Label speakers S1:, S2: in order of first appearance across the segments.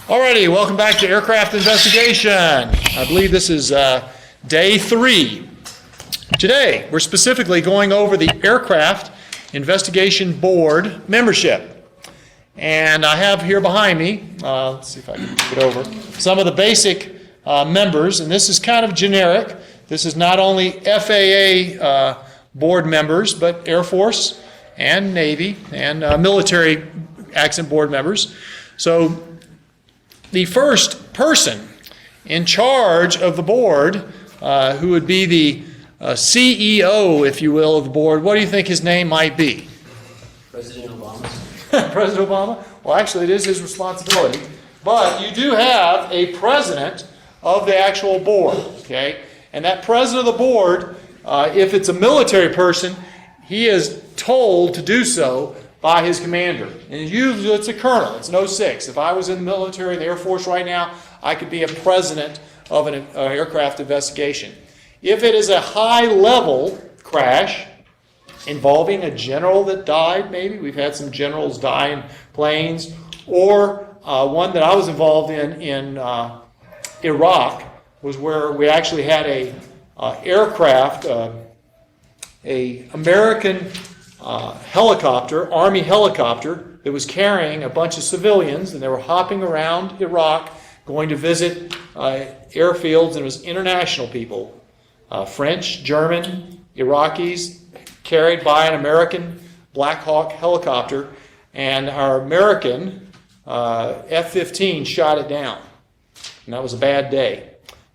S1: Alrighty, welcome back to Aircraft Investigation. I believe this is day 3. Today, we're specifically going over the Aircraft Investigation Board membership. And I have here behind me, let's see if I can get over, some of the basic members, and this is kind of generic. This is not only FAA board members, but Air Force and Navy and military accident board members. So the first person in charge of the board, who would be the CEO, if you will, of the board, what do you think his name might be?
S2: President Obama.
S1: President Obama? Well, actually, it is his responsibility. But you do have a president of the actual board, okay? And that president of the board, if it's a military person, he is told to do so by his commander. And usually it's a colonel. It's an 06. If I was in the military, the Air Force right now, I could be a president of an aircraft investigation. If it is a high-level crash involving a general that died, maybe, we've had some generals die in planes, or one that I was involved in Iraq, was where we actually had a aircraft, a American helicopter, Army helicopter, that was carrying a bunch of civilians, and they were hopping around Iraq, going to visit airfields, and it was international people, French, German, Iraqis, carried by an American Black Hawk helicopter, and our American F-15 shot it down. And that was a bad day.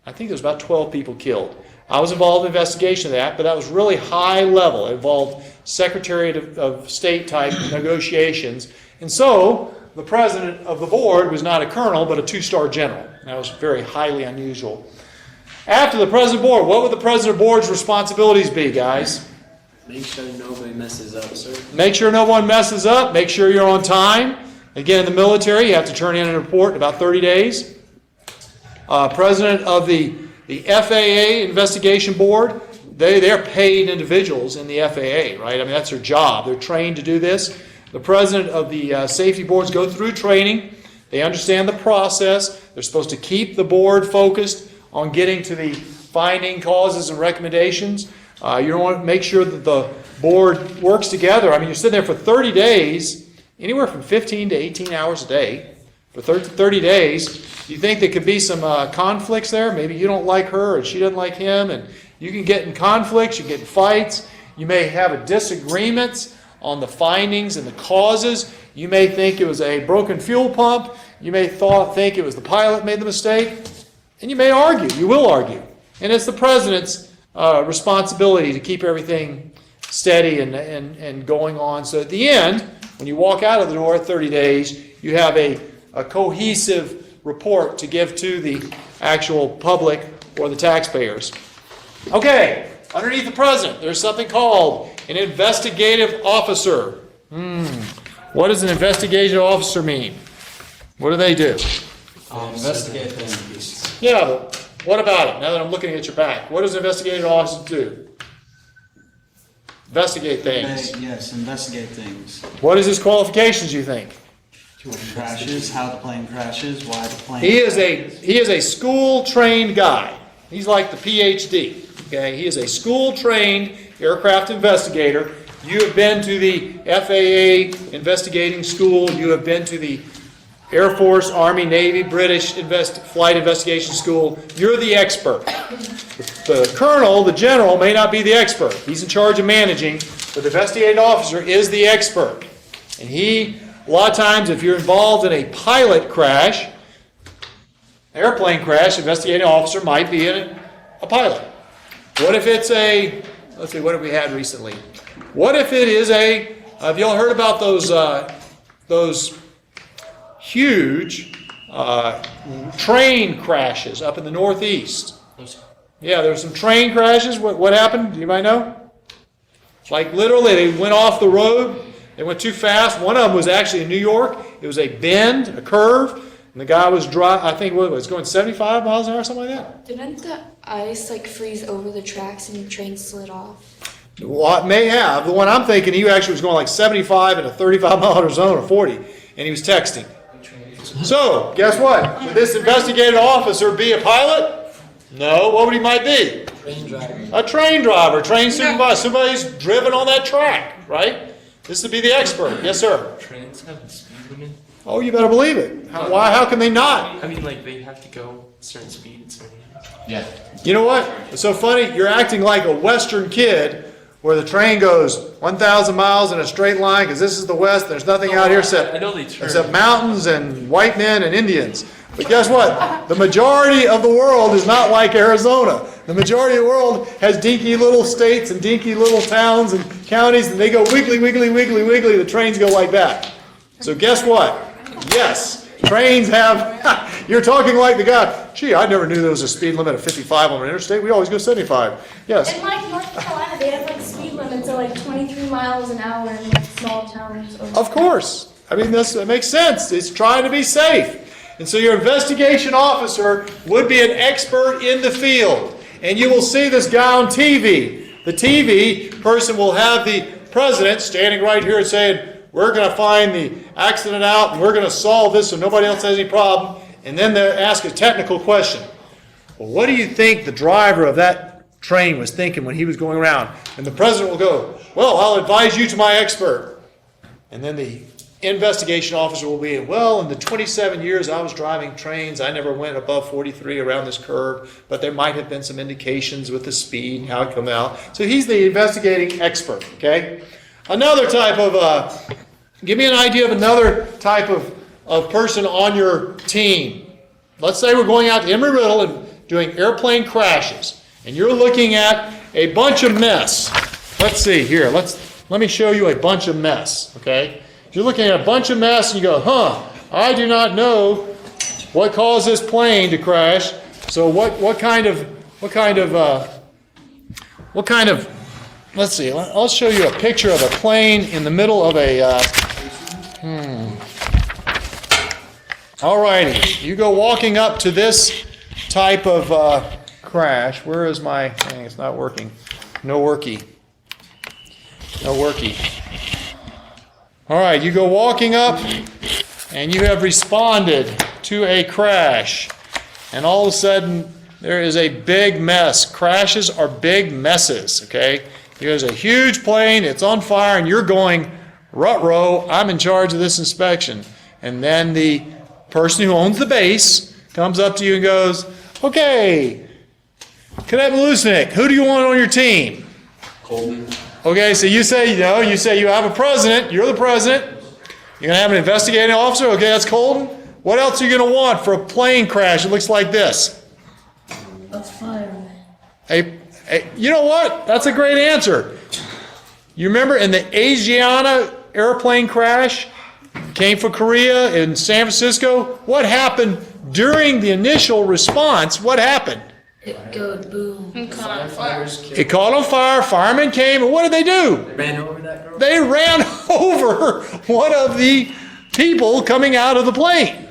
S1: I think there was about 12 people killed. I was involved in investigation of that, but that was really high level. It involved Secretary of State type negotiations. And so the president of the board was not a colonel, but a 2-star general. That was very highly unusual. After the president of the board, what would the president of the board's responsibilities be, guys?
S2: Make sure nobody messes up, sir.
S1: Make sure no one messes up. Make sure you're on time. Again, in the military, you have to turn in a report in about 30 days. President of the FAA Investigation Board, they're paid individuals in the FAA, right? I mean, that's their job. They're trained to do this. The president of the safety boards go through training. They understand the process. They're supposed to keep the board focused on getting to the finding, causes, and recommendations. You want to make sure that the board works together. I mean, you're sitting there for 30 days, anywhere from 15 to 18 hours a day. For 30 days, you think there could be some conflicts there? Maybe you don't like her and she doesn't like him, and you can get in conflicts, you get in fights. You may have a disagreement on the findings and the causes. You may think it was a broken fuel pump. You may think it was the pilot made the mistake. And you may argue. You will argue. And it's the president's responsibility to keep everything steady and going on. So at the end, when you walk out of the door at 30 days, you have a cohesive report to give to the actual public or the taxpayers. Okay, underneath the president, there's something called an investigative officer. What does an investigative officer mean? What do they do?
S2: Investigate things.
S1: Yeah, but what about it? Now that I'm looking at your back, what does an investigative officer do? Investigate things.
S3: Yes, investigate things.
S1: What is his qualifications, you think?
S3: Crashes, how the plane crashes, why the plane
S1: He is a school-trained guy. He's like the PhD. Okay, he is a school-trained aircraft investigator. You have been to the FAA investigating school. You have been to the Air Force, Army, Navy, British flight investigation school. You're the expert. The colonel, the general, may not be the expert. He's in charge of managing, but the investigating officer is the expert. And a lot of times, if you're involved in a pilot crash, airplane crash, investigating officer might be a pilot. What if it's let's see, what have we had recently? What if it is have you all heard about those huge train crashes up in the Northeast? Yeah, there were some train crashes. What happened? Do you might know? Like literally, they went off the road. They went too fast. One of them was actually in New York. It was a bend, a curve, and the guy was I think what was going 75 miles an hour, something like that.
S4: Didn't the ice freeze over the tracks and the train slid off?
S1: Well, it may have. The one I'm thinking, he actually was going like 75 in a 35-mile-an-hour zone or 40, and he was texting. So, guess what? Would this investigative officer be a pilot? No. What would he might be?
S2: Train driver.
S1: A train driver, train supervisor, somebody who's driven on that track, right? This would be the expert. Yes, sir.
S4: Trains have a speed limit.
S1: Oh, you better believe it. Why? How can they not?
S4: I mean, like, they have to go a certain speed at certain times.
S3: Yeah.
S1: You know what? It's so funny. You're acting like a Western kid where the train goes 1,000 miles in a straight line because this is the West. There's nothing out here
S4: I know they turn.
S1: except mountains and white men and Indians. But guess what? The majority of the world is not like Arizona. The majority of the world has dinky little states and dinky little towns and counties, and they go wiggly, wiggly, wiggly, wiggly. The trains go like that. So guess what? Yes, trains have, you're talking like the guy, gee, I never knew there was a speed limit of 55 on an interstate. We always go 75. Yes.
S5: In like North Carolina, they have like speed limits of like 23 miles an hour in like small towns.
S1: Of course. I mean, that makes sense. It's trying to be safe. And so your investigation officer would be an expert in the field. And you will see this guy on TV. The TV person will have the president standing right here and saying, we're going to find the accident out and we're going to solve this so nobody else has any problem. And then they ask a technical question. Well, what do you think the driver of that train was thinking when he was going around? And the president will go, well, I'll advise you to my expert. And then the investigation officer will be, well, in the 27 years I was driving trains, I never went above 43 around this curve, but there might have been some indications with the speed and how it come out. So he's the investigating expert, okay? Another type of, give me an idea of another type of person on your team. Let's say we're going out to Embry-Riddle and doing airplane crashes, and you're looking at a bunch of mess. Let's see here, let me show you a bunch of mess, okay? You're looking at a bunch of mess and you go, I do not know what caused this plane to crash. So what kind of, let's see, I'll show you a picture of a plane in the middle of a, Alrighty, you go walking up to this type of crash. Where is my thing? It's not working. No worky. All right, you go walking up and you have responded to a crash. And all of a sudden, there is a big mess. Crashes are big messes, okay? There's a huge plane, it's on fire, and you're going, ruh-roh, I'm in charge of this inspection. And then the person who owns the base comes up to you and goes, okay, Cadet Malusnik, who do you want on your team?
S2: Colton.
S1: Okay, so you say you have a president, you're the president, you're going to have an investigating officer, okay, that's Colton. What else are you going to want for a plane crash that looks like this?
S5: That's fine.
S1: You know what? That's a great answer. You remember in the Asiana airplane crash, came from Korea in San Francisco, what happened during the initial response? What happened?
S5: It goes boom.
S1: It caught on fire, firemen came, and what did they do?
S2: Ran over that girl?
S1: They ran over one of the people coming out of the plane.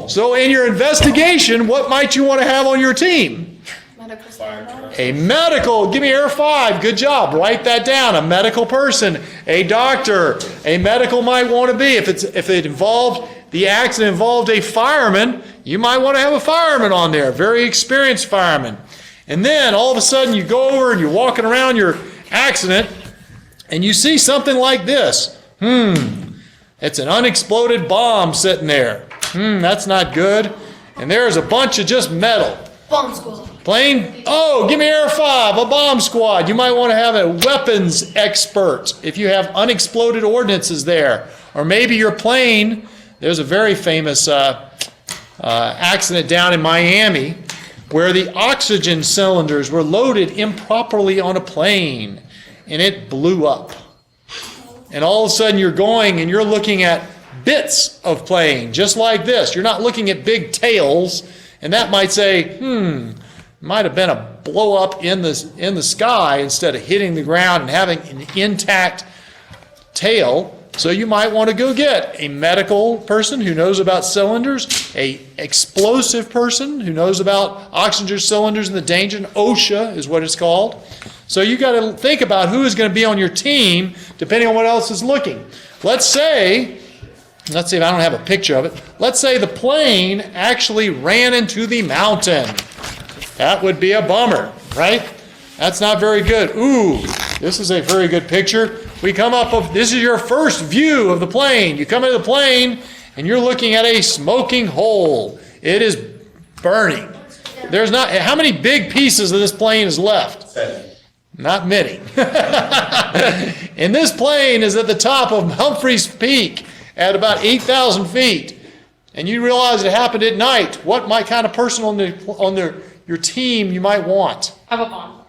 S1: So in your investigation, what might you want to have on your team?
S5: Medical staff.
S1: A medical, give me Air 5, good job, write that down. A medical person, a doctor, a medical might want to be. If it involved, the accident involved a fireman, you might want to have a fireman on there, very experienced fireman. And then all of a sudden you go over and you're walking around your accident and you see something like this. It's an unexploded bomb sitting there. That's not good. And there's a bunch of just metal.
S5: Bomb squad.
S1: Plane, give me Air 5, a bomb squad. You might want to have a weapons expert if you have unexploded ordnances there. Or maybe your plane, there's a very famous accident down in Miami where the oxygen cylinders were loaded improperly on a plane and it blew up. And all of a sudden you're going and you're looking at bits of plane just like this. You're not looking at big tails, and that might say, might have been a blow up in the sky instead of hitting the ground and having an intact tail. So you might want to go get a medical person who knows about cylinders, a explosive person who knows about oxygen cylinders and the danger. OSHA is what it's called. So you got to think about who is going to be on your team depending on what else is looking. Let's say if I don't have a picture of it. Let's say the plane actually ran into the mountain. That would be a bummer, right? That's not very good. Ooh, this is a very good picture. We come up with, this is your first view of the plane. You come into the plane and you're looking at a smoking hole. It is burning. There's not, how many big pieces of this plane is left?
S2: 7.
S1: Not many. And this plane is at the top of Humphreys Peak at about 8,000 feet. And you realize it happened at night. What kind of person on your team you might want?
S5: Have a bomb.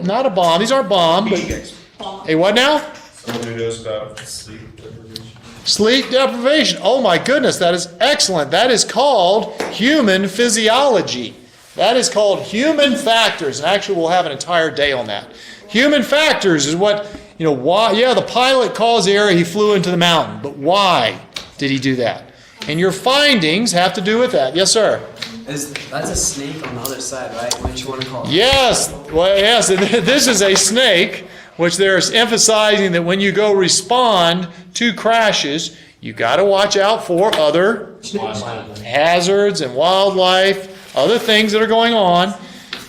S1: Not a bomb. These aren't bombs.
S5: Bomb.
S1: A what now?
S2: Someone who knows about sleep deprivation.
S1: Sleep deprivation. Oh my goodness, that is excellent. That is called human physiology. That is called human factors. And actually, we'll have an entire day on that. Human factors is what, why, the pilot caused the error, he flew into the mountain. But why did he do that? And your findings have to do with that. Yes, sir?
S6: That's a snake on the other side, right? What you want to call it?
S1: Yes. Well, yes. This is a snake, which they're emphasizing that when you go respond to crashes, you got to watch out for other hazards and wildlife, other things that are going on.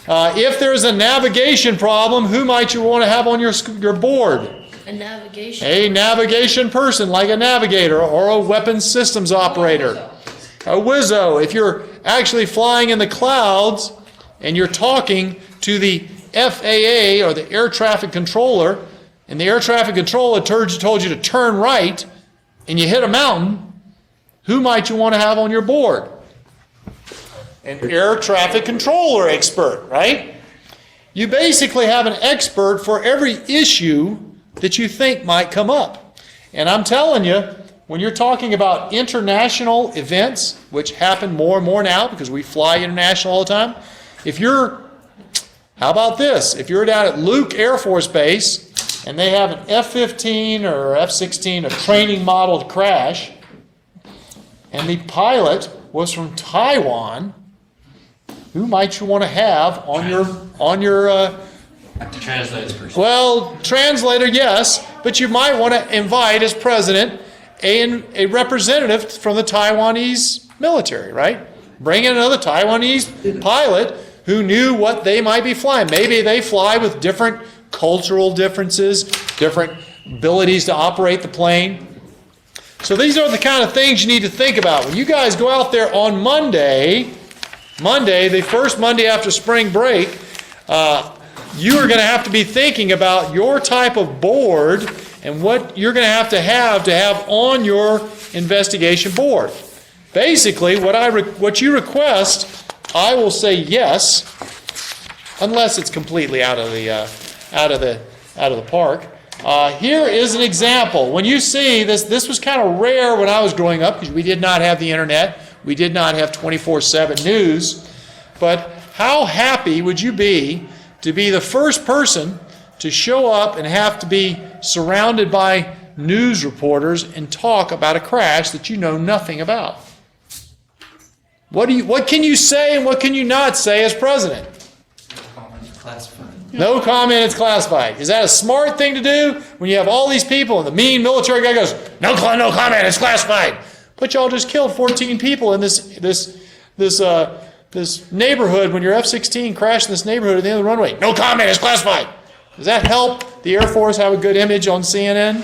S1: If there's a navigation problem, who might you want to have on your board?
S5: A navigation.
S1: A navigation person, like a navigator or a weapons systems operator. A WIZO. If you're actually flying in the clouds and you're talking to the FAA or the air traffic controller, and the air traffic controller told you to turn right, and you hit a mountain, who might you want to have on your board? An air traffic controller expert, right? You basically have an expert for every issue that you think might come up. And I'm telling you, when you're talking about international events, which happen more and more now because we fly international all the time, how about this? If you're down at Luke Air Force Base and they have an F-15 or F-16, a training model crash, and the pilot was from Taiwan, who might you want to have on your
S4: Translates person.
S1: well, translator, yes, but you might want to invite as president a representative from the Taiwanese military, right? Bring in another Taiwanese pilot who knew what they might be flying. Maybe they fly with different cultural differences, different abilities to operate the plane. So these are the kind of things you need to think about. When you guys go out there on Monday, the first Monday after spring break, you are going to have to be thinking about your type of board and what you're going to have on your investigation board. Basically, what you request, I will say yes, unless it's completely out of the park. Here is an example. When you see this was kind of rare when I was growing up because we did not have the internet. We did not have 24/7 news. But how happy would you be to be the first person to show up and have to be surrounded by news reporters and talk about a crash that you know nothing about? What can you say and what can you not say as president?
S6: Classified.
S1: No comment, it's classified. Is that a smart thing to do when you have all these people and the mean military guy goes, no comment, it's classified. But y'all just killed 14 people in this neighborhood when your F-16 crashed in this neighborhood at the end of the runway. No comment, it's classified. Does that help the Air Force have a good image on CNN?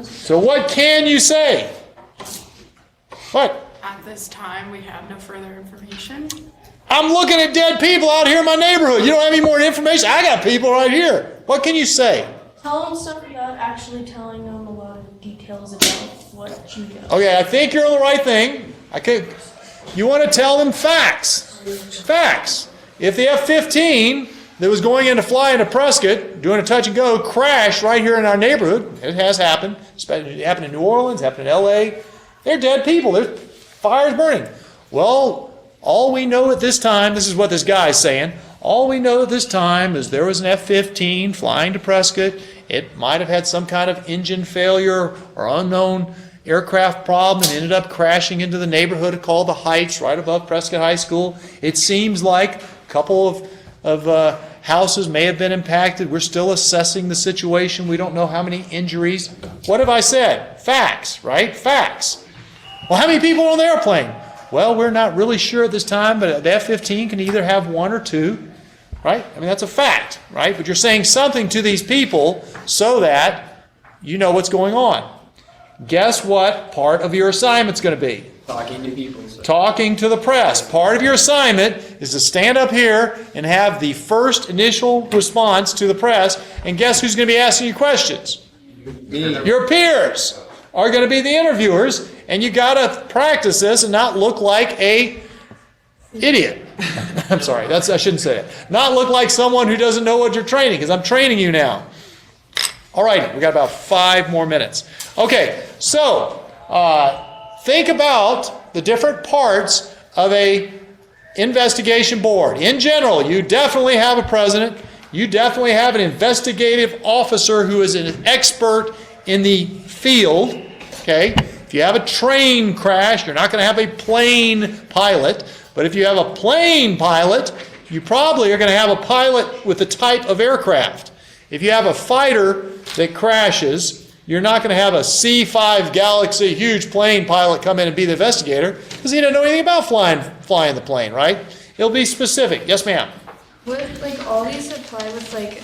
S1: So what can you say? What?
S7: At this time, we have no further information.
S1: I'm looking at dead people out here in my neighborhood. You don't have any more information? I got people right here. What can you say?
S5: Tell them stuff without actually telling them a lot of details about what you know.
S1: Okay, I think you're on the right thing. You want to tell them facts. Facts. If the F-15 that was going in to fly into Prescott, doing a touch and go, crashed right here in our neighborhood, it has happened. It happened in New Orleans, happened in L.A. They're dead people. There's fires burning. Well, all we know at this time, this is what this guy is saying, all we know at this time is there was an F-15 flying to Prescott. It might have had some kind of engine failure or unknown aircraft problem and ended up crashing into the neighborhood called the Heights right above Prescott High School. It seems like a couple of houses may have been impacted. We're still assessing the situation. We don't know how many injuries. What have I said? Facts, right? Facts. Well, how many people are on the airplane? Well, we're not really sure at this time, but the F-15 can either have 1 or 2, right? I mean, that's a fact, right? But you're saying something to these people so that you know what's going on. Guess what part of your assignment's going to be?
S6: Talking to people. So.
S1: Talking to the press. Part of your assignment is to stand up here and have the first initial response to the press, and guess who's going to be asking you questions? Your peers are going to be the interviewers, and you got to practice this and not look like a idiot. I'm sorry, I shouldn't say it. Not look like someone who doesn't know what you're training, because I'm training you now. All right, we got about 5 more minutes. Okay, so think about the different parts of a investigation board. In general, you definitely have a president. You definitely have an investigative officer who is an expert in the field. Okay, if you have a train crash, you're not going to have a plane pilot. But if you have a plane pilot, you probably are going to have a pilot with the type of aircraft. If you have a fighter that crashes, you're not going to have a C-5 Galaxy huge plane pilot come in and be the investigator because he doesn't know anything about flying the plane, right? It'll be specific. Yes, ma'am?
S5: Would like all these apply with like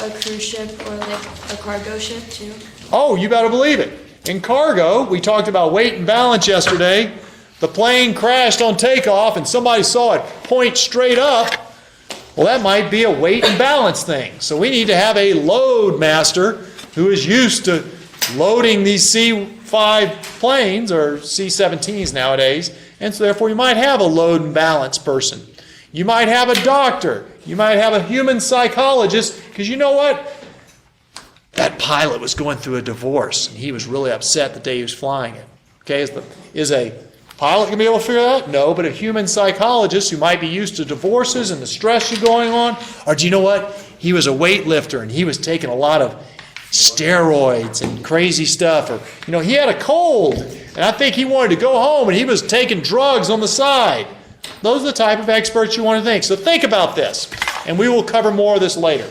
S5: a cruise ship or like a cargo ship too?
S1: Oh, you better believe it. In cargo, we talked about weight and balance yesterday. The plane crashed on takeoff and somebody saw it point straight up. Well, that might be a weight and balance thing. So we need to have a load master who is used to loading these C-5 planes, or C-17s nowadays, and so therefore you might have a load and balance person. You might have a doctor. You might have a human psychologist, because you know what? That pilot was going through a divorce, and he was really upset the day he was flying it. Okay, is a pilot going to be able to figure that out? No, but a human psychologist who might be used to divorces and the stress you're going on, or do you know what? He was a weightlifter, and he was taking a lot of steroids and crazy stuff, or he had a cold and I think he wanted to go home and he was taking drugs on the side. Those are the type of experts you want to think. So think about this, and we will cover more of this later.